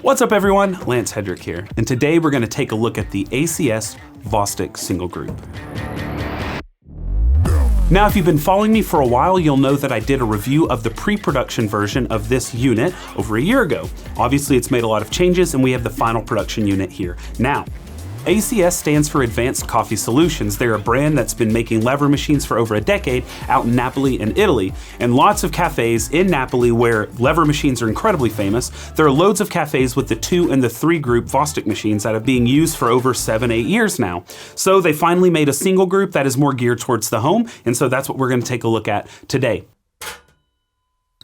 What's up everyone, Lance Hedrick here, and today we're going to take a look at the ACS Vostok single group. Now, if you've been following me for a while, you'll know that I did a review of the pre-production version of this unit over a year ago. Obviously, it's made a lot of changes, and we have the final production unit here now. ACS stands for Advanced Coffee Solutions. They're a brand that's been making lever machines for over a decade out in Napoli and Italy. And lots of cafes in Napoli where lever machines are incredibly famous. There are loads of cafes with the 2 and the 3 group Vostok machines that are being used for over 7-8 years now. So they finally made a single group that is more geared towards the home, and so that's what we're going to take a look at today.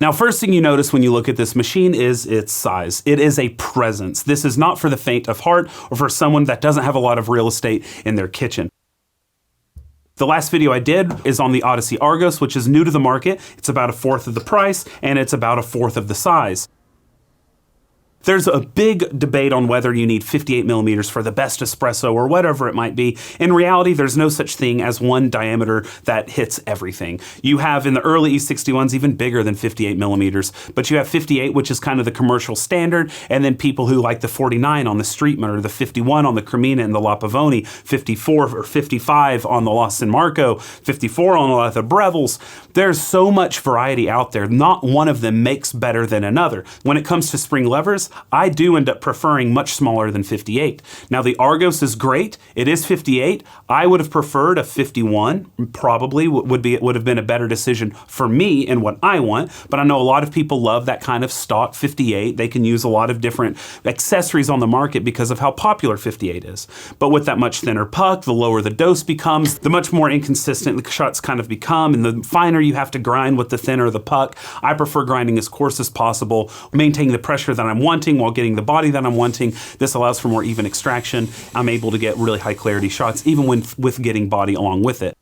Now, first thing you notice when you look at this machine is its size. It is a presence. This is not for the faint of heart or for someone that doesn't have a lot of real estate in their kitchen. The last video I did is on the Odyssey Argos, which is new to the market. It's about 1/4 of the price, and it's about 1/4 of the size. There's a big debate on whether you need 58 millimeters for the best espresso or whatever it might be. In reality, there's no such thing as one diameter that hits everything. You have in the early E61s even bigger than 58 millimeters, but you have 58, which is kind of the commercial standard, and then people who like the 49 on the Streetman or the 51 on the Cremina and the La Pavoni, 54 or 55 on the La San Marco, 54 on a lot of the Brevels. There's so much variety out there. Not one of them makes better than another. When it comes to spring levers, I do end up preferring much smaller than 58. Now the Argos is great. It is 58. I would have preferred a 51. Probably would have been a better decision for me and what I want. But I know a lot of people love that kind of stock 58. They can use a lot of different accessories on the market because of how popular 58 is. But with that much thinner puck, the lower the dose becomes, the much more inconsistent the shots kind of become, and the finer you have to grind with the thinner the puck. I prefer grinding as coarse as possible, maintaining the pressure that I'm wanting while getting the body that I'm wanting. This allows for more even extraction. I'm able to get really high clarity shots even with getting body along with it.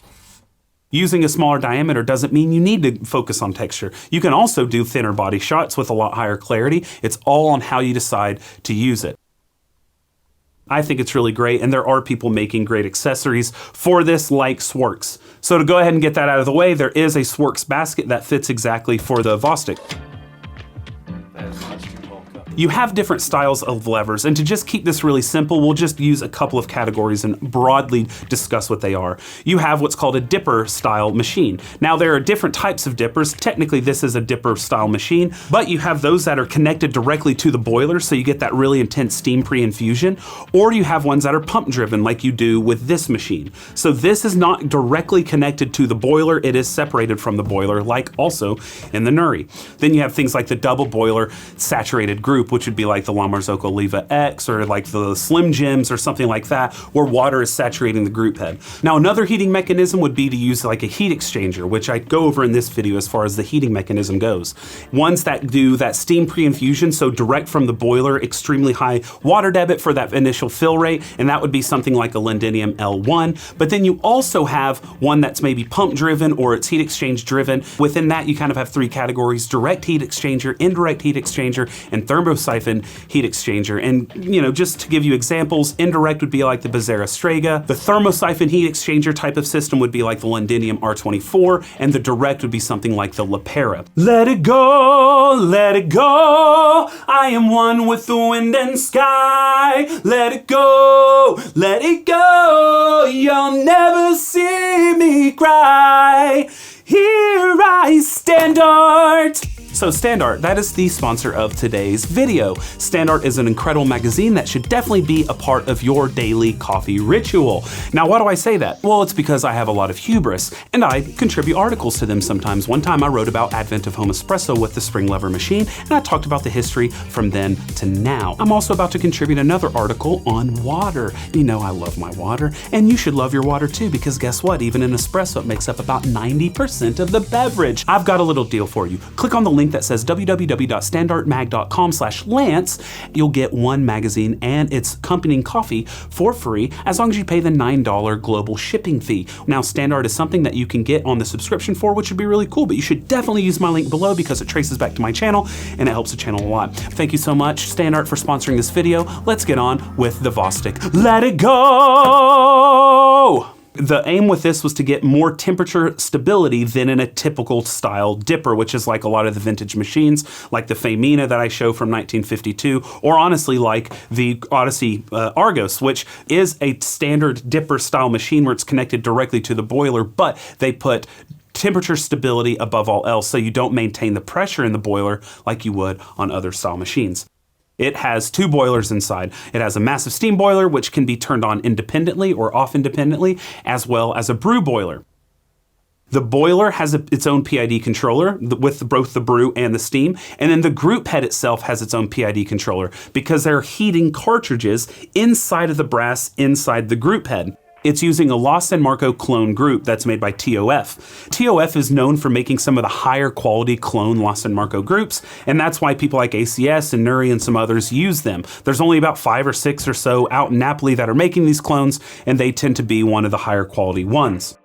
Using a smaller diameter doesn't mean you need to focus on texture. You can also do thinner body shots with a lot higher clarity. It's all on how you decide to use it. I think it's really great, and there are people making great accessories for this, like Sworks. So to go ahead and get that out of the way, there is a Sworks basket that fits exactly for the Vostok. You have different styles of levers, and to just keep this really simple, we'll just use a couple of categories and broadly discuss what they are. You have what's called a dipper style machine. Now there are different types of dippers. Technically this is a dipper style machine, but you have those that are connected directly to the boiler, so you get that really intense steam pre-infusion, or you have ones that are pump driven like you do with this machine. So this is not directly connected to the boiler, it is separated from the boiler, like also in the Nuri. Then you have things like the double boiler saturated group, which would be like the La Marzocco Leva X or like the Slim Jims or something like that, where water is saturating the group head. Now another heating mechanism would be to use like a heat exchanger, which I go over in this video as far as the heating mechanism goes. Ones that do that steam pre-infusion, so direct from the boiler, extremely high water debit for that initial fill rate, and that would be something like a Londinium L1. But then you also have one that's maybe pump driven or it's heat exchange driven. Within that you kind of have 3 categories: direct heat exchanger, indirect heat exchanger, and Thermosyphon heat exchanger. And just to give you examples, indirect would be like the Becerra Strega. The Thermosyphon heat exchanger type of system would be like the Londinium R24, and the direct would be something like the Lepera. Let it go, I am one with the wind and sky. Let it go, you'll never see me cry. Here I Standart. So Standart, that is the sponsor of today's video. Standart is an incredible magazine that should definitely be a part of your daily coffee ritual. Now, why do I say that? Well, it's because I have a lot of hubris, and I contribute articles to them sometimes. One time I wrote about advent of home espresso with the spring lever machine, and I talked about the history from then to now. I'm also about to contribute another article on water. You know I love my water, and you should love your water too, because guess what? Even in espresso, it makes up about 90% of the beverage. I've got a little deal for you. Click on the link that says www.standartmag.com/Lance. You'll get one magazine and its accompanying coffee for free as long as you pay the $9 global shipping fee. Now, Standart is something that you can get on the subscription for, which would be really cool, but you should definitely use my link below because it traces back to my channel and it helps the channel a lot. Thank you so much, Standart, for sponsoring this video. Let's get on with the Vostok. Let it go! The aim with this was to get more temperature stability than in a typical style dipper, which is like a lot of the vintage machines, like the Faemina that I show from 1952, or honestly like the Odyssey Argos, which is a standard dipper style machine where it's connected directly to the boiler, but they put temperature stability above all else, so you don't maintain the pressure in the boiler like you would on other style machines. It has two boilers inside. It has a massive steam boiler, which can be turned on independently or off independently, as well as a brew boiler. The boiler has its own PID controller with both the brew and the steam, and then the group head itself has its own PID controller because there are heating cartridges inside of the brass inside the group head. It's using a Loston Marco clone group that's made by TOF. TOF is known for making some of the higher quality clone Loston Marco groups, and that's why people like ACS and Nuri and some others use them. There's only about 5 or 6 or so out in Napoli that are making these clones, and they tend to be one of the higher quality ones.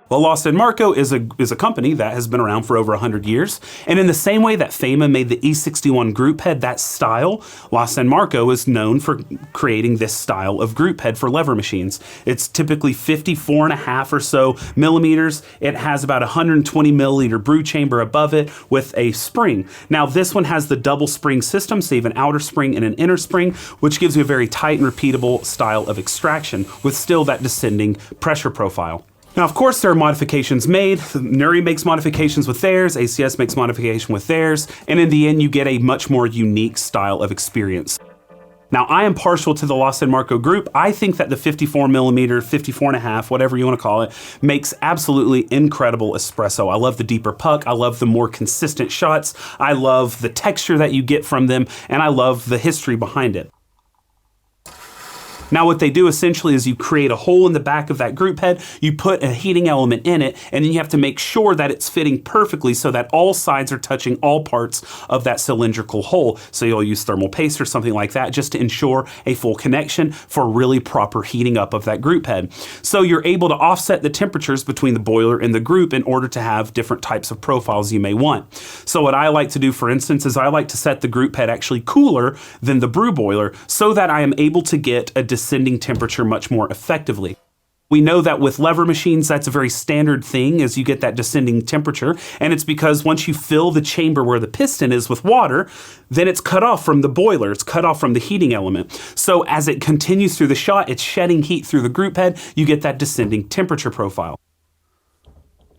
Well, Loston Marco is a company that has been around for over 100 years, and in the same way that Faemina made the E61 group head that style, Loston Marco is known for creating this style of group head for lever machines. It's typically 54.5 or so millimeters. It has about 120 milliliter brew chamber above it with a spring. Now this one has the double spring system, so you have an outer spring and an inner spring, which gives you a very tight and repeatable style of extraction with still that descending pressure profile. Now, of course, there are modifications made. Nuri makes modifications with theirs, ACS makes modification with theirs, and in the end, you get a much more unique style of experience. Now, I am partial to the Loston Marco group. I think that the 54 millimeter, 54.5, whatever you want to call it, makes absolutely incredible espresso. I love the deeper puck. I love the more consistent shots. I love the texture that you get from them, and I love the history behind it. Now what they do essentially is you create a hole in the back of that group head, you put a heating element in it, and then you have to make sure that it's fitting perfectly so that all sides are touching all parts of that cylindrical hole. So you'll use thermal paste or something like that just to ensure a full connection for really proper heating up of that group head. So you're able to offset the temperatures between the boiler and the group in order to have different types of profiles you may want. So what I like to do, for instance, is I like to set the group head actually cooler than the brew boiler so that I am able to get a descending temperature much more effectively. We know that with lever machines, that's a very standard thing as you get that descending temperature, and it's because once you fill the chamber where the piston is with water, then it's cut off from the boiler, it's cut off from the heating element. So as it continues through the shot, it's shedding heat through the group head, you get that descending temperature profile.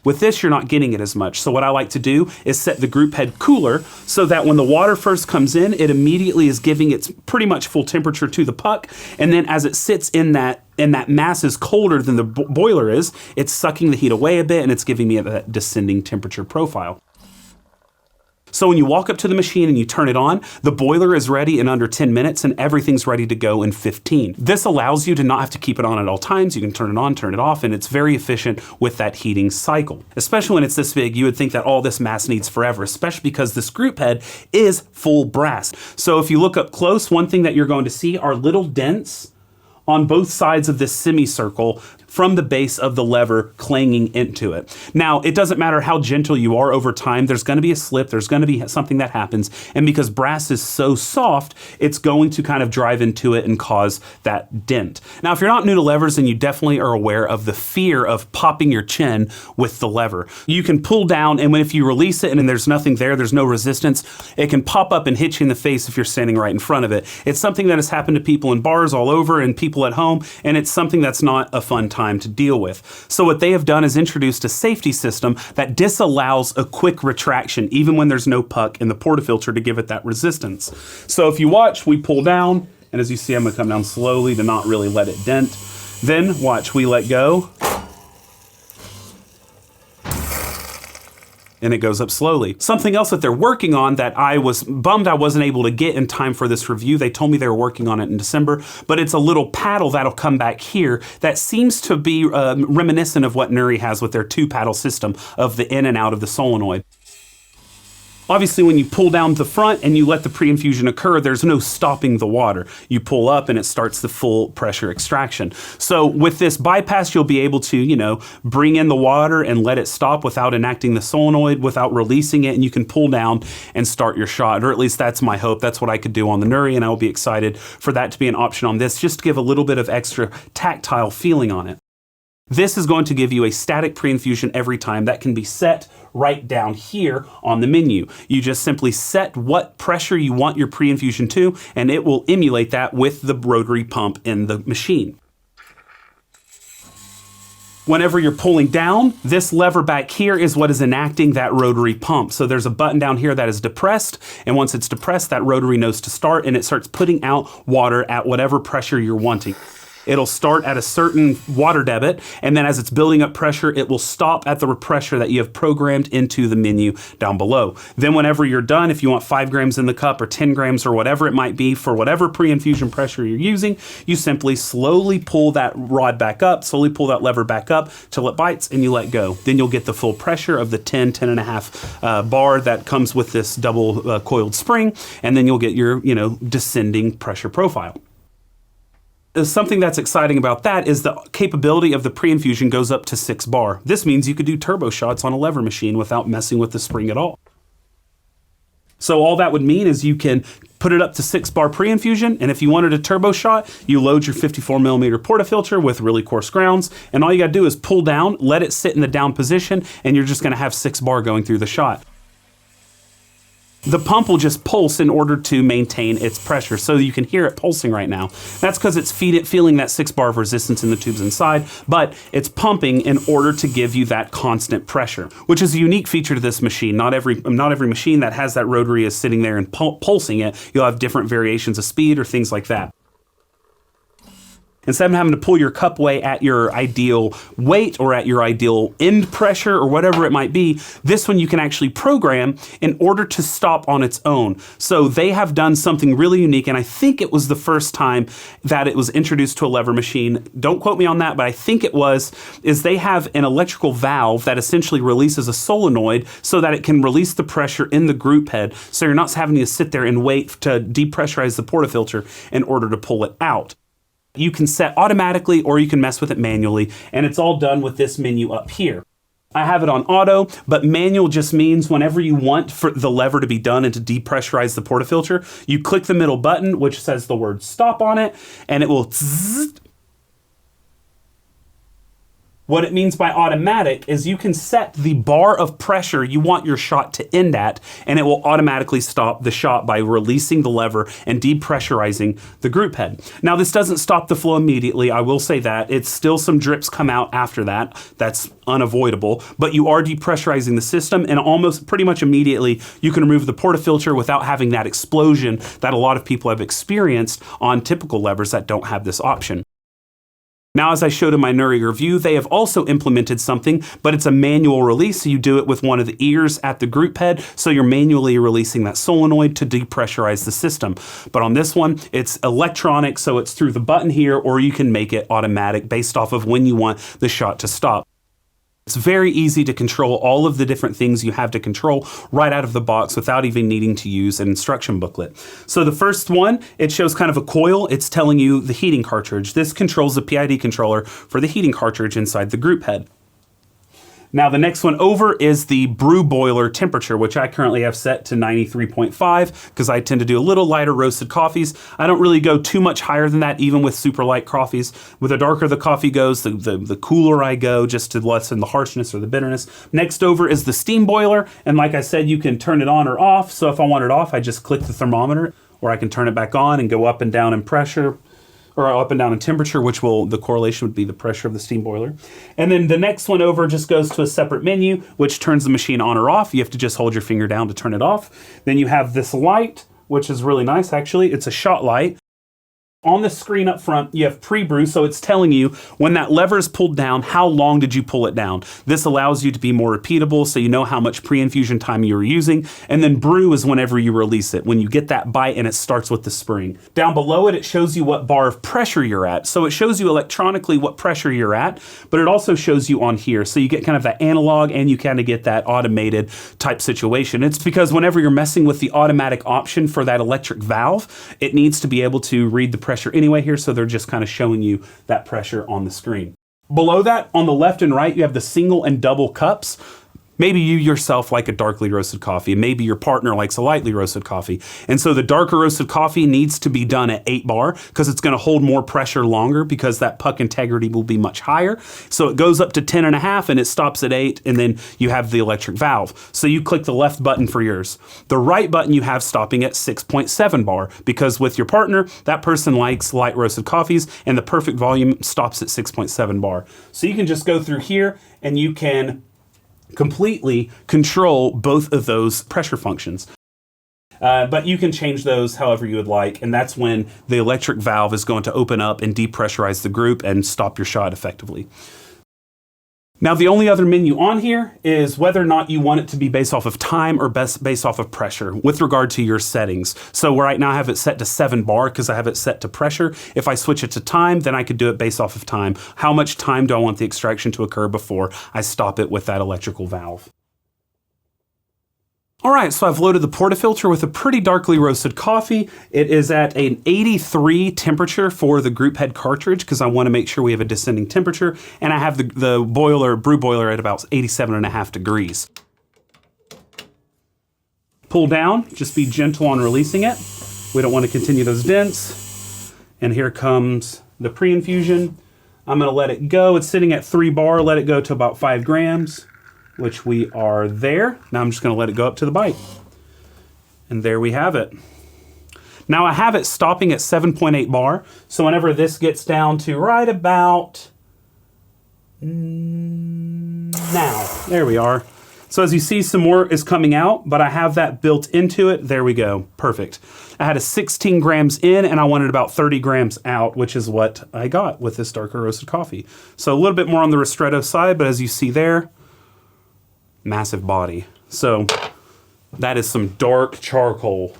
With this, you're not getting it as much. So what I like to do is set the group head cooler so that when the water first comes in, it immediately is giving its pretty much full temperature to the puck. And then as it sits in that mass is colder than the boiler is, it's sucking the heat away a bit and it's giving me that descending temperature profile. So when you walk up to the machine and you turn it on, the boiler is ready in under 10 minutes and everything's ready to go in 15. This allows you to not have to keep it on at all times. You can turn it on, turn it off, and it's very efficient with that heating cycle. Especially when it's this big, you would think that all this mass needs forever, especially because this group head is full brass. So if you look up close, one thing that you're going to see are little dents on both sides of this semicircle from the base of the lever clanging into it. Now, it doesn't matter how gentle you are over time, there's gonna be a slip, there's gonna be something that happens, and because brass is so soft, it's going to kind of drive into it and cause that dent. Now, if you're not new to levers, then you definitely are aware of the fear of popping your chin with the lever. You can pull down, and if you release it and there's nothing there, there's no resistance, it can pop up and hit you in the face if you're standing right in front of it. It's something that has happened to people in bars all over and people at home, and it's something that's not a fun time to deal with. So what they have done is introduced a safety system that disallows a quick retraction even when there's no puck in the portafilter to give it that resistance. So if you watch, we pull down, and as you see, I'm gonna come down slowly to not really let it dent. Then watch, we let go, and it goes up slowly. Something else that they're working on that I was bummed I wasn't able to get in time for this review, they told me they were working on it in December, but it's a little paddle that'll come back here that seems to be reminiscent of what Nuri has with their 2-paddle system of the in and out of the solenoid. Obviously, when you pull down the front and you let the pre-infusion occur, there's no stopping the water. You pull up and it starts the full pressure extraction. So with this bypass, you'll be able to, bring in the water and let it stop without enacting the solenoid, without releasing it, and you can pull down and start your shot. Or at least that's my hope. That's what I could do on the Nuri, and I will be excited for that to be an option on this, just to give a little bit of extra tactile feeling on it. This is going to give you a static pre-infusion every time. That can be set right down here on the menu. You just simply set what pressure you want your pre-infusion to, and it will emulate that with the rotary pump in the machine. Whenever you're pulling down, this lever back here is what is enacting that rotary pump. So there's a button down here that is depressed, and once it's depressed, that rotary knows to start, and it starts putting out water at whatever pressure you're wanting. It'll start at a certain water debit, and then as it's building up pressure, it will stop at the pressure that you have programmed into the menu down below. Then whenever you're done, if you want 5 grams in the cup or 10 grams or whatever it might be for whatever pre-infusion pressure you're using, you simply slowly pull that rod back up, slowly pull that lever back up till it bites, and you let go. Then you'll get the full pressure of the 10.5 bar that comes with this double coiled spring, and then you'll get your, descending pressure profile. Something that's exciting about that is the capability of the pre-infusion goes up to 6 bar. This means you could do turbo shots on a lever machine without messing with the spring at all. So all that would mean is you can put it up to 6 bar pre-infusion, and if you wanted a turbo shot, you load your 54 millimeter portafilter with really coarse grounds, and all you gotta do is pull down, let it sit in the down position, and you're just gonna have 6 bar going through the shot. The pump will just pulse in order to maintain its pressure, so you can hear it pulsing right now. That's because it's feeling that 6 bar of resistance in the tubes inside, but it's pumping in order to give you that constant pressure, which is a unique feature to this machine. Not every machine that has that rotary is sitting there and pulsing it. You'll have different variations of speed or things like that. Instead of having to pull your cup weight at your ideal weight or at your ideal end pressure or whatever it might be, this one you can actually program in order to stop on its own. So they have done something really unique, and I think it was the first time that it was introduced to a lever machine. Don't quote me on that, but I think it was, is they have an electrical valve that essentially releases a solenoid so that it can release the pressure in the group head, so you're not having to sit there and wait to depressurize the portafilter in order to pull it out. You can set automatically or you can mess with it manually, and it's all done with this menu up here. I have it on auto, but manual just means whenever you want for the lever to be done and to depressurize the portafilter, you click the middle button, which says the word stop on it, and it will zzz. What it means by automatic is you can set the bar of pressure you want your shot to end at, and it will automatically stop the shot by releasing the lever and depressurizing the group head. Now, this doesn't stop the flow immediately. I will say that. It's still some drips come out after that. That's unavoidable, but you are depressurizing the system, and almost pretty much immediately you can remove the portafilter without having that explosion that a lot of people have experienced on typical levers that don't have this option. Now, as I showed in my Nuri review, they have also implemented something, but it's a manual release, so you do it with one of the ears at the group head, so you're manually releasing that solenoid to depressurize the system. But on this one, it's electronic, so it's through the button here, or you can make it automatic based off of when you want the shot to stop. It's very easy to control all of the different things you have to control right out of the box without even needing to use an instruction booklet. So the first one, it shows kind of a coil. It's telling you the heating cartridge. This controls the PID controller for the heating cartridge inside the group head. Now the next one over is the brew boiler temperature, which I currently have set to 93.5 because I tend to do a little lighter roasted coffees. I don't really go too much higher than that, even with super light coffees. With the darker the coffee goes, the cooler I go, just to lessen the harshness or the bitterness. Next over is the steam boiler, and like I said, you can turn it on or off. So if I want it off, I just click the thermometer, or I can turn it back on and go up and down in pressure, or up and down in temperature, which the correlation would be the pressure of the steam boiler. And then the next one over just goes to a separate menu, which turns the machine on or off. You have to just hold your finger down to turn it off. Then you have this light, which is really nice, actually. It's a shot light. On the screen up front, you have pre-brew, so it's telling you when that lever is pulled down, how long did you pull it down. This allows you to be more repeatable, so you know how much pre-infusion time you were using. And then brew is whenever you release it, when you get that bite and it starts with the spring. Down below it, it shows you what bar of pressure you're at. So it shows you electronically what pressure you're at, but it also shows you on here. So you get kind of that analog and you kind of get that automated type situation. It's because whenever you're messing with the automatic option for that electric valve, it needs to be able to read the pressure anyway here, so they're just kind of showing you that pressure on the screen. Below that, on the left and right, you have the single and double cups. Maybe you yourself like a darkly roasted coffee. Maybe your partner likes a lightly roasted coffee. And so the darker roasted coffee needs to be done at 8 bar because it's going to hold more pressure longer because that puck integrity will be much higher. So it goes up to 10.5 and it stops at 8, and then you have the electric valve. So you click the left button for yours. The right button you have stopping at 6.7 bar because with your partner, that person likes light roasted coffees and the perfect volume stops at 6.7 bar. So you can just go through here and you can completely control both of those pressure functions. But you can change those however you would like, and that's when the electric valve is going to open up and depressurize the group and stop your shot effectively. Now, the only other menu on here is whether or not you want it to be based off of time or based off of pressure with regard to your settings. So right now I have it set to 7 bar because I have it set to pressure. If I switch it to time, then I could do it based off of time. How much time do I want the extraction to occur before I stop it with that electrical valve? All right, so I've loaded the portafilter with a pretty darkly roasted coffee. It is at an 83 temperature for the group head cartridge because I want to make sure we have a descending temperature. And I have the brew boiler at about 87.5 degrees. Pull down, just be gentle on releasing it. We don't want to continue those dents. And here comes the pre-infusion. I'm gonna let it go. It's sitting at 3 bar, let it go to about 5 grams. Which we are there. Now I'm just going to let it go up to the bite. And there we have it. Now I have it stopping at 7.8 bar. So whenever this gets down to right about now, there we are. So as you see, some more is coming out, but I have that built into it. There we go. Perfect. I had a 16 grams in and I wanted about 30 grams out, which is what I got with this darker roasted coffee. So a little bit more on the ristretto side, but as you see there, massive body. So that is some dark charcoal.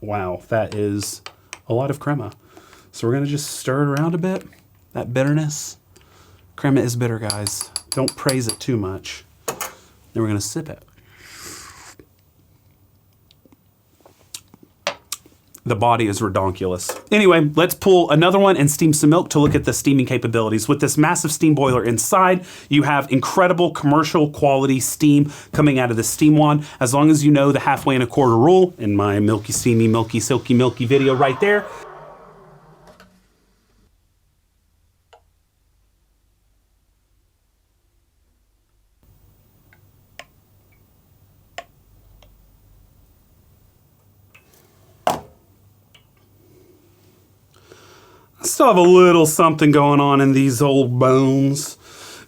Wow, that is a lot of crema. So we're gonna just stir it around a bit. That bitterness. Crema is bitter, guys. Don't praise it too much. Then we're gonna sip it. The body is redonkulous. Anyway, let's pull another one and steam some milk to look at the steaming capabilities. With this massive steam boiler inside, you have incredible commercial quality steam coming out of the steam wand. As long as you know the halfway and a quarter rule in my milky, steamy, milky, silky, milky video right there. Still have a little something going on in these old bones.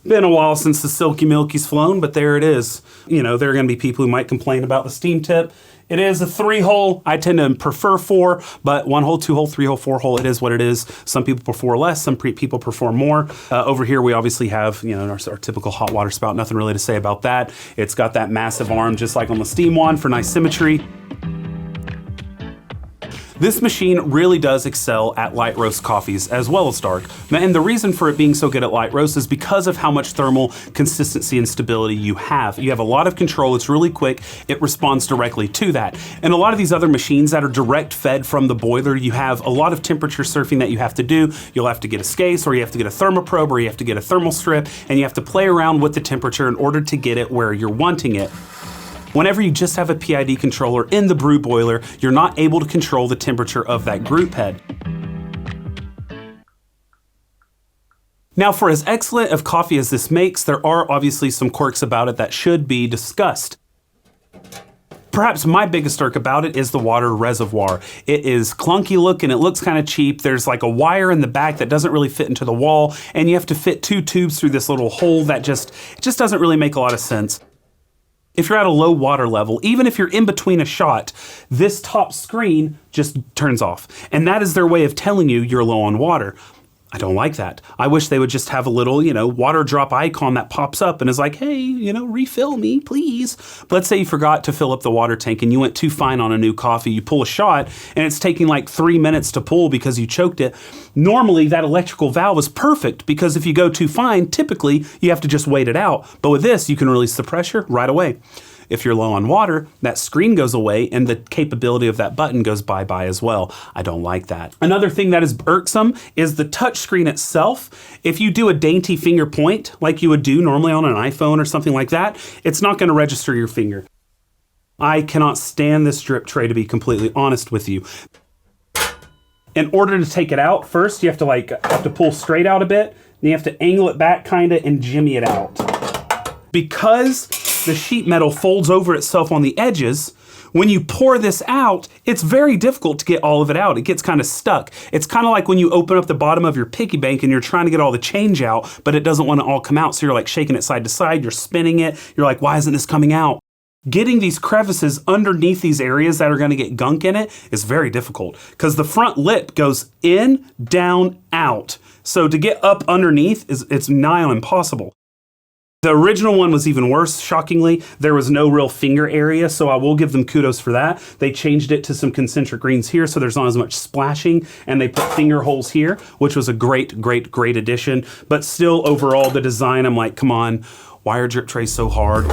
Been a while since the Silky Milky's flown, but there it is. You know, there are going to be people who might complain about the steam tip. It is a 3-hole. I tend to prefer 4, but 1-hole, 2-hole, 3-hole, 4-hole, it is what it is. Some people prefer less, some people prefer more. Over here, we obviously have, you know, our typical hot water spout. Nothing really to say about that. It's got that massive arm just like on the steam wand for nice symmetry. This machine really does excel at light roast coffees as well as dark. And the reason for it being so good at light roast is because of how much thermal consistency and stability you have. You have a lot of control, it's really quick, it responds directly to that. And a lot of these other machines that are direct fed from the boiler, you have a lot of temperature surfing that you have to do. You'll have to get a scase, or you have to get a thermoprobe, or you have to get a thermal strip, and you have to play around with the temperature in order to get it where you're wanting it. Whenever you just have a PID controller in the brew boiler, you're not able to control the temperature of that group head. Now, for as excellent of coffee as this makes, there are obviously some quirks about it that should be discussed. Perhaps my biggest irk about it is the water reservoir. It is clunky looking, it looks kind of cheap. There's like a wire in the back that doesn't really fit into the wall, and you have to fit 2 tubes through this little hole that just doesn't really make a lot of sense. If you're at a low water level, even if you're in between a shot, this top screen just turns off. And that is their way of telling you you're low on water. I don't like that. I wish they would just have a little, water drop icon that pops up and is like, hey, refill me, please. But let's say you forgot to fill up the water tank and you went too fine on a new coffee. You pull a shot and it's taking like 3 minutes to pull because you choked it. Normally that electrical valve is perfect because if you go too fine, typically you have to just wait it out. But with this, you can release the pressure right away. If you're low on water, that screen goes away and the capability of that button goes bye-bye as well. I don't like that. Another thing that is irksome is the touch screen itself. If you do a dainty finger point like you would do normally on an iPhone or something like that, it's not going to register your finger. I cannot stand this drip tray, to be completely honest with you. In order to take it out, first you have to pull straight out a bit, then you have to angle it back kinda and jimmy it out. Because the sheet metal folds over itself on the edges, when you pour this out, it's very difficult to get all of it out. It gets kind of stuck. It's kind of like when you open up the bottom of your piggy bank and you're trying to get all the change out, but it doesn't want to all come out. So you're like shaking it side to side, you're spinning it. You're like, why isn't this coming out? Getting these crevices underneath these areas that are going to get gunk in it is very difficult because the front lip goes in, down, out. So to get up underneath, it's nigh on impossible. The original one was even worse, shockingly. There was no real finger area, so I will give them kudos for that. They changed it to some concentric rings here, so there's not as much splashing, and they put finger holes here, which was a great addition. But still, overall, the design, I'm like, come on, why are drip trays so hard?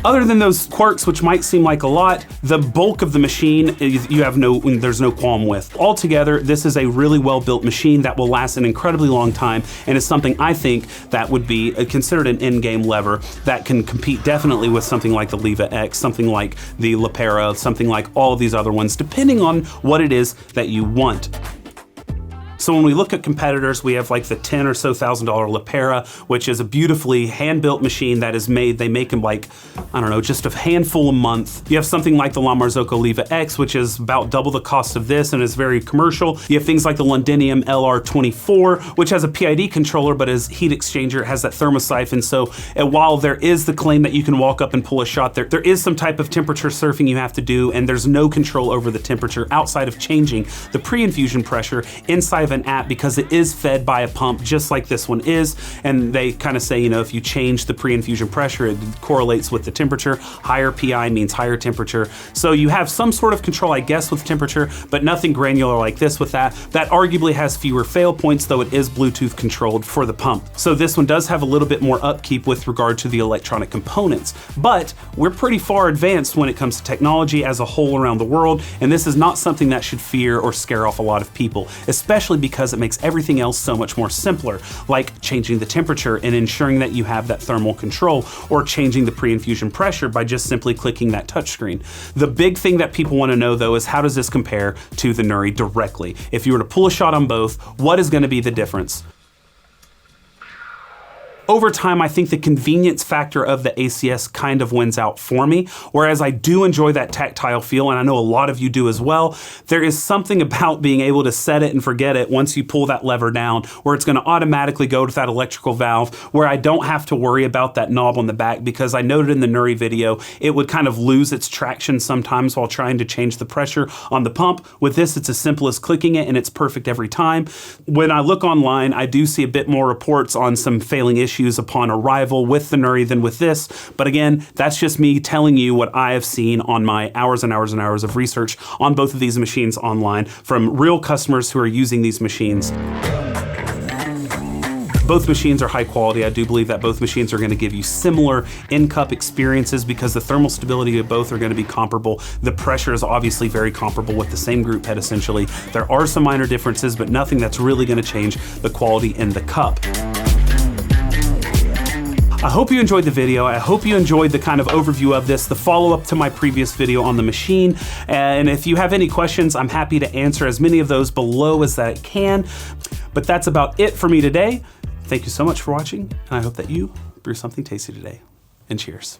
Other than those quirks, which might seem like a lot, the bulk of the machine, there's no qualm with. Altogether, this is a really well-built machine that will last an incredibly long time, and is something I think that would be considered an in-game lever that can compete definitely with something like the Leva X, something like the Lepera, something like all of these other ones, depending on what it is that you want. So when we look at competitors, we have like the $10,000 or so Lepera, which is a beautifully hand-built machine that is made. They make them like, I don't know, just a handful a month. You have something like the La Marzocco Leva X, which is about double the cost of this and is very commercial. You have things like the Londinium LR24, which has a PID controller, but is heat exchanger. It has that Thermosyphon. So while there is the claim that you can walk up and pull a shot, there is some type of temperature surfing you have to do, and there's no control over the temperature outside of changing the pre-infusion pressure inside of an app, because it is fed by a pump just like this one is. And they kind of say, if you change the pre-infusion pressure, it correlates with the temperature. Higher PI means higher temperature. So you have some sort of control, I guess, with temperature, but nothing granular like this with that. That arguably has fewer fail points, though it is Bluetooth controlled for the pump. So this one does have a little bit more upkeep with regard to the electronic components, but we're pretty far advanced when it comes to technology as a whole around the world, and this is not something that should fear or scare off a lot of people, especially because it makes everything else so much more simpler, like changing the temperature and ensuring that you have that thermal control, or changing the pre-infusion pressure by just simply clicking that touchscreen. The big thing that people want to know, though, is how does this compare to the Nuri directly? If you were to pull a shot on both, what is going to be the difference? Over time, I think the convenience factor of the ACS kind of wins out for me, whereas I do enjoy that tactile feel, and I know a lot of you do as well. There is something about being able to set it and forget it once you pull that lever down, where it's gonna automatically go to that electrical valve, where I don't have to worry about that knob on the back, because I noted in the Nuri video, it would kind of lose its traction sometimes while trying to change the pressure on the pump. With this, it's as simple as clicking it, and it's perfect every time. When I look online, I do see a bit more reports on some failing issues upon arrival with the Nuri than with this. But again, that's just me telling you what I have seen on my hours and hours and hours of research on both of these machines online from real customers who are using these machines. Both machines are high quality. I do believe that both machines are going to give you similar in-cup experiences because the thermal stability of both are going to be comparable. The pressure is obviously very comparable with the same group head essentially. There are some minor differences, but nothing that's really going to change the quality in the cup. I hope you enjoyed the video. I hope you enjoyed the kind of overview of this, the follow-up to my previous video on the machine. And if you have any questions, I'm happy to answer as many of those below as I can. But that's about it for me today. Thank you so much for watching, and I hope that you brew something tasty today. And cheers.